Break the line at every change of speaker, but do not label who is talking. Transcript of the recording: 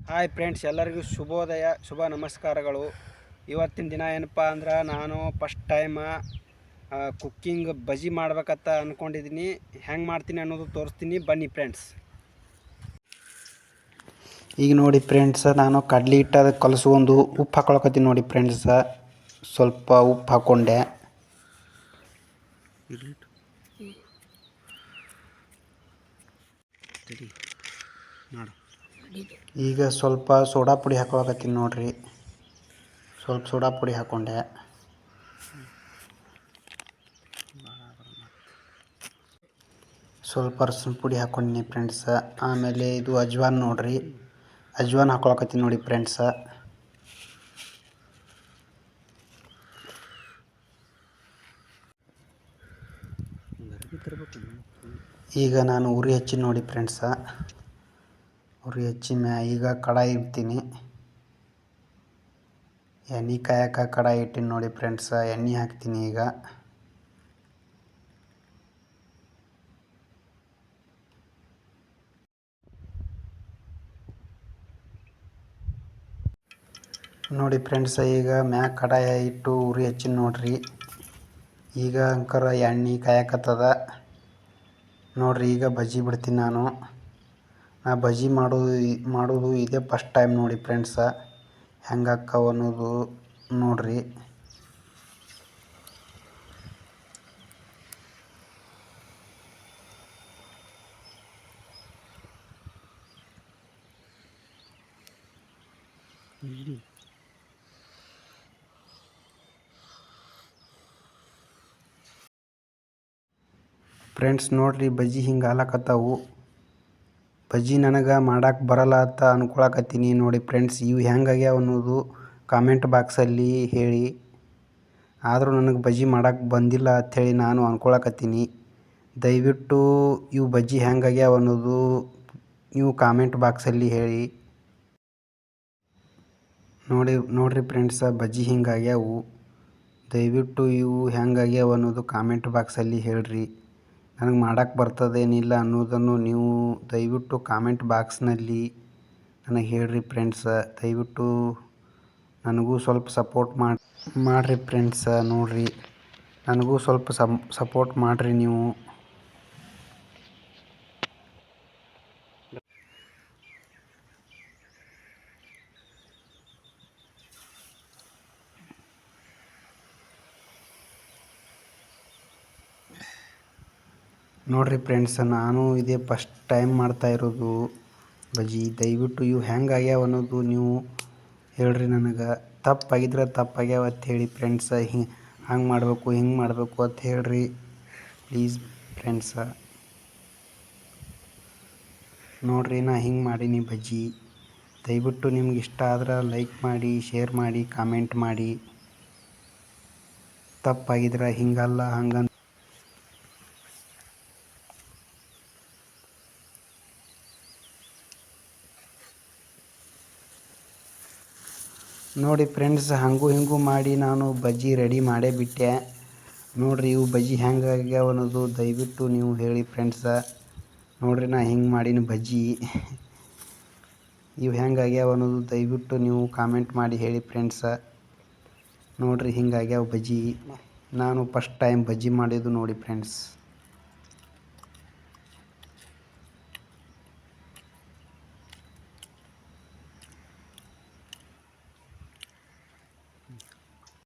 Hi friends, ಎಲ್ಲರಿಗೂ ಶುಭೋದಯ, ಶುಭ ನಮಸ್ಕಾರಗಳು. ಇವತ್ತಿನ ದಿನ ಏನಪ್ಪ ಅಂದ್ರೆ ನಾನು ಫಸ್ಟ್ ಟೈಮ್ ಕುಕ್ಕಿಂಗ್ ಬಜ್ಜಿ ಮಾಡ್ಬೇಕಂತ ಅಂದ್ಕೊಂಡಿದ್ದೀನಿ. ಹೆಂಗೆ ಮಾಡ್ತೀನಿ ಅನ್ನೋದು ತೋರಿಸ್ತೀನಿ, ಬನ್ನಿ ಫ್ರೆಂಡ್ಸ್. ಈಗ ನೋಡಿ ಫ್ರೆಂಡ್ಸ್, ನಾನು ಕಡ್ಲಿ ಹಿಟ್ಟು ಕಲಸ್ಕೊಂಡು ಉಪ್ಪು ಹಾಕೊಳಕತ್ತೀನಿ ನೋಡಿ ಫ್ರೆಂಡ್ಸ್. ಸ್ವಲ್ಪ ಉಪ್ಪು ಹಾಕ್ಕೊಂಡೆ. ಈಗ ಸ್ವಲ್ಪ ಸೋಡಾ ಪುಡಿ ಹಾಕೊಳಕತ್ತೀನಿ ನೋಡ್ರಿ. ಸ್ವಲ್ಪ ಸೋಡಾ ಪುಡಿ ಹಾಕ್ಕೊಂಡೆ. ಸ್ವಲ್ಪ ಅರಸಿನ ಪುಡಿ ಹಾಕ್ಕೊಂಡಿನಿ ಫ್ರೆಂಡ್ಸ. ಆಮೇಲೆ ಇದು ಅಜ್ವಾನ್ ನೋಡ್ರಿ, ಅಜ್ವಾನ್ ಹಾಕೊಳಕತ್ತೀನಿ ನೋಡಿ ಫ್ರೆಂಡ್ಸ. ಈಗ ನಾನು ಉರಿ ಹಚ್ಚಿ ನೋಡಿ ಫ್ರೆಂಡ್ಸ. ಉರಿ ಹಚ್ಚಿ ಈಗ ಕಡಾಯಿ ಇಡ್ತೀನಿ. ಎಣ್ಣೆ ಕಾಯಕ್ಕೆ ಕಡಾಯಿ ಇಟ್ಟಿನಿ ನೋಡಿ ಫ್ರೆಂಡ್ಸ. ಎಣ್ಣೆ ಹಾಕ್ತೀನಿ ಈಗ. ನೋಡಿ ಫ್ರೆಂಡ್ಸ, ಈಗ ಮ್ಯಾಗ ಕಡಾಯಿ ಇಟ್ಟು ಉರಿ ಹಚ್ಚಿ ನೋಡ್ರಿ. ಈಗ ಅಂಕರ ಎಣ್ಣೆ ಕಾಯಕತ್ತದ ನೋಡ್ರಿ. ಈಗ ಬಜ್ಜಿ ಬಿಡ್ತೀನಿ ನಾನು. ಬಜ್ಜಿ ಮಾಡೋದು ಇದೇ ಫಸ್ಟ್ ಟೈಮ್ ನೋಡಿ ಫ್ರೆಂಡ್ಸ. ಹೆಂಗೆ ಅಕ್ಕವ ಅನ್ನೋದು ನೋಡ್ರಿ. ಫ್ರೆಂಡ್ಸ್ ನೋಡ್ರಿ, ಬಜ್ಜಿ ಹಿಂಗೆ ಹಾಲಕತ್ತಾವು. ಬಜ್ಜಿ ನನಗೆ ಮಾಡಕ್ಕೆ ಬರಲ್ಲ ಅಂತ ಅಂದ್ಕೊಳಕತ್ತೀನಿ ನೋಡಿ ಫ್ರೆಂಡ್ಸ್. ಇವು ಹೆಂಗಾಗ್ಯಾವ ಅನ್ನೋದು ಕಾಮೆಂಟ್ ಬಾಕ್ಸಲ್ಲಿ ಹೇಳಿ. ಆದರೂ ನನಗೆ ಬಜ್ಜಿ ಮಾಡಕ್ಕೆ ಬಂದಿಲ್ಲ ಅಂಥೇಳಿ ನಾನು ಅಂದ್ಕೊಳಕತ್ತೀನಿ. ದಯವಿಟ್ಟು ಇವು ಬಜ್ಜಿ ಹೆಂಗಾಗ್ಯಾವ ಅನ್ನೋದು ನೀವು ಕಾಮೆಂಟ್ ಬಾಕ್ಸಲ್ಲಿ ಹೇಳಿ. ನೋಡ್ರಿ ಫ್ರೆಂಡ್ಸ, ಬಜ್ಜಿ ಹಿಂಗಾಗ್ಯಾವು. ದಯವಿಟ್ಟು ಇವು ಹೆಂಗಾಗ್ಯಾವ ಅನ್ನೋದು ಕಾಮೆಂಟ್ ಬಾಕ್ಸಲ್ಲಿ ಹೇಳ್ರಿ. ನನಗೆ ಮಾಡಕ್ಕೆ ಬರ್ತದೇನಿಲ್ಲ ಅನ್ನೋದನ್ನು ನೀವು ದಯವಿಟ್ಟು ಕಾಮೆಂಟ್ ಬಾಕ್ಸ್ನಲ್ಲಿ ನನಗೆ ಹೇಳ್ರಿ ಫ್ರೆಂಡ್ಸ. ದಯವಿಟ್ಟು ನನಗೂ ಸ್ವಲ್ಪ ಸಪೋರ್ಟ್ ಮಾಡಿರಿ ಫ್ರೆಂಡ್ಸ. ನೋಡಿರಿ, ನನಗೂ ಸ್ವಲ್ಪ ಸಪೋರ್ಟ್ ಮಾಡಿರಿ ನೀವು. ನೋಡಿರಿ ಫ್ರೆಂಡ್ಸ್, ನಾನು ಇದೇ ಫಸ್ಟ್ ಟೈಮ್ ಮಾಡ್ತಾ ಇರೋದು ಬಜ್ಜಿ. ದಯವಿಟ್ಟು ಇವು ಹೆಂಗಾಗ್ಯಾವ ಅನ್ನೋದು ನೀವು ಹೇಳ್ರಿ ನನಗೆ. ತಪ್ಪಾಗಿದ್ರೆ ತಪ್ಪಾಗ್ಯಾವ ಅಂತ ಹೇಳಿ ಫ್ರೆಂಡ್ಸ. ಹಂಗೆ ಮಾಡಬೇಕು ಹಿಂಗೆ ಮಾಡಬೇಕು ಅಂತ ಹೇಳ್ರಿ ಪ್ಲೀಸ್ ಫ್ರೆಂಡ್ಸ. ನೋಡ್ರಿ, ನಾ ಹಿಂಗೆ ಮಾಡೀನಿ ಬಜ್ಜಿ. ದಯವಿಟ್ಟು ನಿಮ್ಗೆ ಇಷ್ಟ ಆದ್ರೆ ಲೈಕ್ ಮಾಡಿ, ಶೇರ್ ಮಾಡಿ, ಕಾಮೆಂಟ್ ಮಾಡಿ. ತಪ್ಪಾಗಿದ್ರೆ ಹಿಂಗಲ್ಲ ಹಂಗಂತ ನೋಡಿ ಫ್ರೆಂಡ್ಸ್. ಹಂಗೂ ಹಿಂಗೂ ಮಾಡಿ ನಾನು ಬಜ್ಜಿ ರೆಡಿ ಮಾಡೇ ಬಿಟ್ಟೆ ನೋಡ್ರಿ. ಇವು ಬಜ್ಜಿ ಹೆಂಗಾಗ್ಯಾವ ಅನ್ನೋದು ದಯವಿಟ್ಟು ನೀವು ಹೇಳಿ ಫ್ರೆಂಡ್ಸ. ನೋಡ್ರಿ, ನಾ ಹಿಂಗೆ ಮಾಡೀನಿ ಬಜ್ಜಿ. ಇವು ಹೆಂಗಾಗ್ಯಾವ ಅನ್ನೋದು ದಯವಿಟ್ಟು ನೀವು ಕಾಮೆಂಟ್ ಮಾಡಿ ಹೇಳಿ ಫ್ರೆಂಡ್ಸ. ನೋಡ್ರಿ, ಹಿಂಗಾಗ್ಯಾವ ಬಜ್ಜಿ. ನಾನು ಫಸ್ಟ್ ಟೈಮ್ ಬಜ್ಜಿ ಮಾಡಿದ್ದು ನೋಡಿ ಫ್ರೆಂಡ್ಸ್.